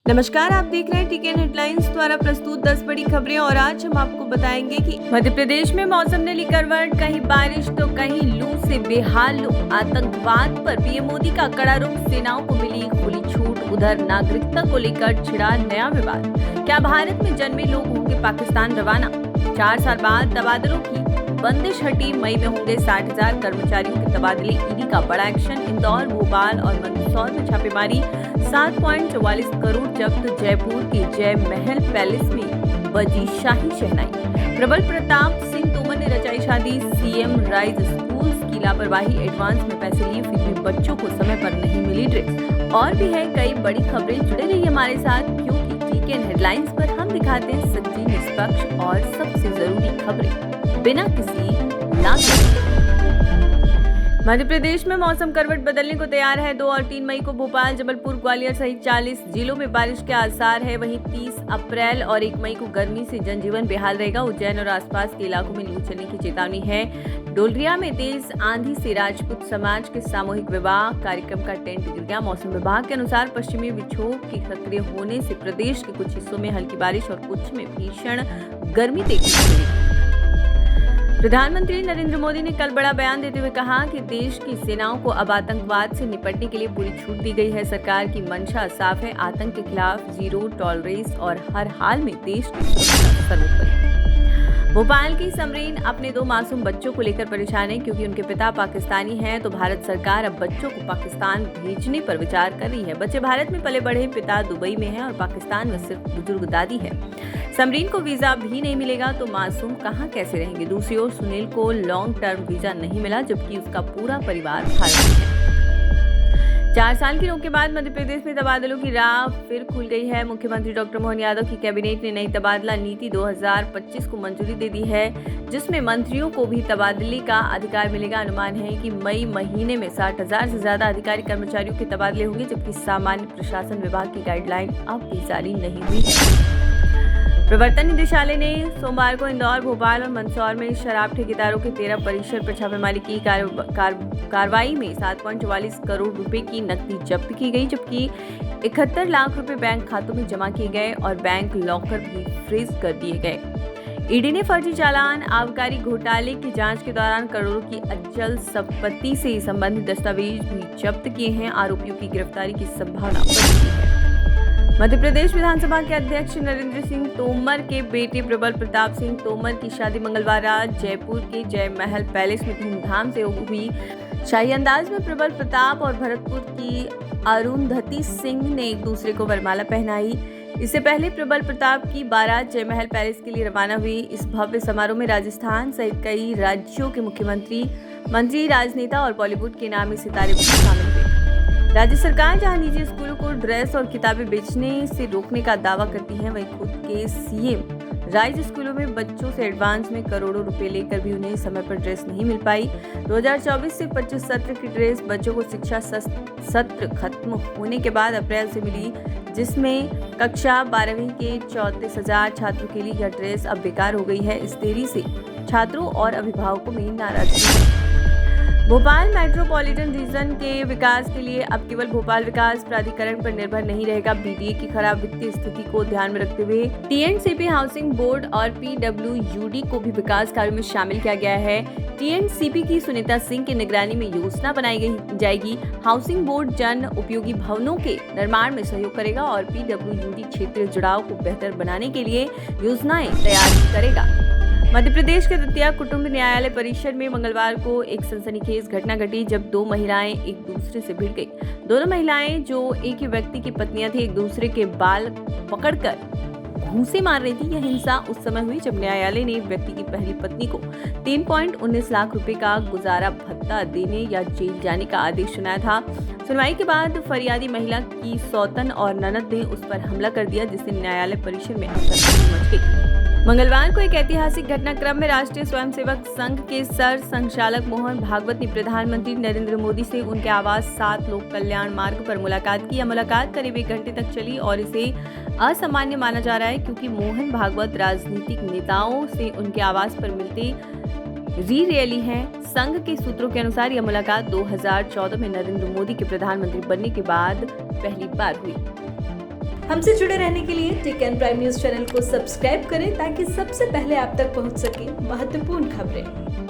नमस्कार, आप देख रहे हैं टीकेएन हेडलाइंस द्वारा प्रस्तुत 10 बड़ी खबरें और आज हम आपको बताएंगे कि मध्य प्रदेश में मौसम ने ली करवट, कहीं बारिश तो कहीं लू से बेहाल लोग। आतंकवाद पर पीएम मोदी का कड़ा रुख, सेनाओं को मिली खुली छूट। उधर नागरिकता को लेकर छिड़ा नया विवाद, क्या भारत में जन्मे लोग होंगे पाकिस्तान रवाना। 4 साल बाद तबादलों की बंदिश हटी, मई में होंगे 60,000 कर्मचारियों के तबादले। ईडी का बड़ा एक्शन, इंदौर, भोपाल और मंदसौर में छापेमारी, 7.44 करोड़ जब्त। जयपुर के जय महल पैलेस में बजी शाही शहनाई। प्रबल प्रताप सिंह तोमर ने रचाई शादी, सीएम राइज स्कूल्स की लापरवाही, एडवांस में पैसे लिए फिर भी बच्चों को समय पर नहीं मिली ड्रेस। और भी है कई बड़ी खबरें, जुड़े रहिए हमारे साथ क्योंकि टीकेएन हेडलाइंस पर हम दिखाते हैं सच्ची, निष्पक्ष और सबसे जरूरी खबरें बिना किसी लाभ। मध्य प्रदेश में मौसम करवट बदलने को तैयार है। 2 और 3 मई को भोपाल, जबलपुर, ग्वालियर सहित 40 जिलों में बारिश के आसार है। वहीं 30 अप्रैल और 1 मई को गर्मी से जनजीवन बेहाल रहेगा। उज्जैन और आसपास के इलाकों में लू चलने की चेतावनी है। डोलरिया में तेज आंधी से राजपूत समाज के सामूहिक विवाह कार्यक्रम का टेंट गिर गया। मौसम विभाग के अनुसार पश्चिमी विक्षोभ के सक्रिय होने से प्रदेश के कुछ हिस्सों में हल्की बारिश और कुछ में भीषण गर्मी देखने को मिली। प्रधानमंत्री नरेंद्र मोदी ने कल बड़ा बयान देते हुए कहा कि देश की सेनाओं को अब आतंकवाद से निपटने के लिए पूरी छूट दी गई है। सरकार की मंशा साफ है, आतंक के खिलाफ जीरो टॉलरेंस और हर हाल में देश की सुरक्षा सर्वोपरि। भोपाल की समरीन अपने 2 मासूम बच्चों को लेकर परेशान है क्योंकि उनके पिता पाकिस्तानी हैं, तो भारत सरकार अब बच्चों को पाकिस्तान भेजने पर विचार कर रही है। बच्चे भारत में पले बढ़े, पिता दुबई में है और पाकिस्तान में सिर्फ बुजुर्ग दादी है। समरीन को वीजा भी नहीं मिलेगा तो मासूम कहां कैसे रहेंगे। दूसरी ओर सुनील को लॉन्ग टर्म वीजा नहीं मिला जबकि उसका पूरा परिवार भारत में है। 4 साल की रोक के बाद मध्य प्रदेश में तबादलों की राह फिर खुल गई है। मुख्यमंत्री डॉक्टर मोहन यादव की कैबिनेट ने नई तबादला नीति 2025 को मंजूरी दे दी है, जिसमें मंत्रियों को भी तबादले का अधिकार मिलेगा। अनुमान है कि मई महीने में 60,000 से ज्यादा अधिकारी कर्मचारियों के तबादले होंगे, जबकि सामान्य प्रशासन विभाग की गाइडलाइन अब भी जारी नहीं हुई है। प्रवर्तन निदेशालय ने सोमवार को इंदौर, भोपाल और मंदसौर में शराब ठेकेदारों के 13 परिसर पर छापेमारी की। कार्रवाई में 7.44 करोड़ रुपए की नकदी जब्त की गई, जबकि 71 लाख रुपए बैंक खातों में जमा किए गए और बैंक लॉकर भी फ्रीज कर दिए गए। ईडी ने फर्जी चालान, आबकारी घोटाले की जांच के दौरान करोड़ों की अचल संपत्ति से संबंधित दस्तावेज भी जब्त किए हैं। आरोपियों की गिरफ्तारी की संभावना बढ़ी है। मध्य प्रदेश विधानसभा के अध्यक्ष नरेंद्र सिंह तोमर के बेटे प्रबल प्रताप सिंह तोमर की शादी मंगलवार रात जयपुर के जय महल पैलेस में धूमधाम से हुई। शाही अंदाज में प्रबल प्रताप और भरतपुर की अरुंधति सिंह ने एक दूसरे को वरमाला पहनाई। इससे पहले प्रबल प्रताप की बारात जय महल पैलेस के लिए रवाना हुई। इस भव्य समारोह में राजस्थान सहित कई राज्यों के मुख्यमंत्री, मंत्री, राजनेता और बॉलीवुड के नामी सितारे भी शामिल हुए। राज्य सरकार जहां निजी स्कूलों को ड्रेस और किताबें बेचने से रोकने का दावा करती है, वहीं खुद के सीएम राइज स्कूलों में बच्चों से एडवांस में करोड़ों रुपए लेकर भी उन्हें समय पर ड्रेस नहीं मिल पाई। 2024 से 25 सत्र की ड्रेस बच्चों को शिक्षा सत्र खत्म होने के बाद अप्रैल से मिली, जिसमें कक्षा 12वीं के 34,000 छात्रों के लिए यह ड्रेस अब बेकार हो गई है। इस देरी से छात्रों और अभिभावकों में नाराजगी है। भोपाल मेट्रोपॉलिटन रीजन के विकास के लिए अब केवल भोपाल विकास प्राधिकरण पर निर्भर नहीं रहेगा। बीडीए की खराब वित्तीय स्थिति को ध्यान में रखते हुए टीएनसीपी हाउसिंग बोर्ड और पीडब्ल्यूयूडी को भी विकास कार्यों में शामिल किया गया है। टीएनसीपी की सुनीता सिंह की निगरानी में योजना बनाई जाएगी। हाउसिंग बोर्ड जन उपयोगी भवनों के निर्माण में सहयोग करेगा और पीडब्ल्यूयूडी क्षेत्रीय जुड़ाव को बेहतर बनाने के लिए योजनाएं तैयार करेगा। मध्य प्रदेश के द्वितीय कुटुंब न्यायालय परिसर में मंगलवार को एक सनसनीखेज घटना घटी जब 2 महिलाएं एक दूसरे से भिड़ गई। दोनों महिलाएं जो एक ही व्यक्ति की पत्नियां थी, एक दूसरे के बाल पकड़कर घूंसे मार रही थी। यह हिंसा उस समय हुई जब न्यायालय ने व्यक्ति की पहली पत्नी को 3.19 लाख रुपए का गुजारा भत्ता देने या जेल जाने का आदेश सुनाया था। सुनवाई के बाद फरियादी महिला की सौतन और ननद ने उस पर हमला कर दिया, जिससे न्यायालय परिसर में अफरा-तफरी मच गई। मंगलवार को एक ऐतिहासिक घटनाक्रम में राष्ट्रीय स्वयंसेवक संघ के सर संचालक मोहन भागवत ने प्रधानमंत्री नरेंद्र मोदी से उनके आवास 7 लोक कल्याण मार्ग पर मुलाकात की। यह मुलाकात करीब 1 घंटे तक चली और इसे असामान्य माना जा रहा है क्योंकि मोहन भागवत राजनीतिक नेताओं से उनके आवास पर मिलते रही हैं। संघ के सूत्रों के अनुसार यह मुलाकात 2014 में नरेंद्र मोदी के प्रधानमंत्री बनने के बाद पहली बार हुई। हमसे जुड़े रहने के लिए tech and prime news channel को सब्सक्राइब करें ताकि सबसे पहले आप तक पहुंच सके महत्वपूर्ण खबरें।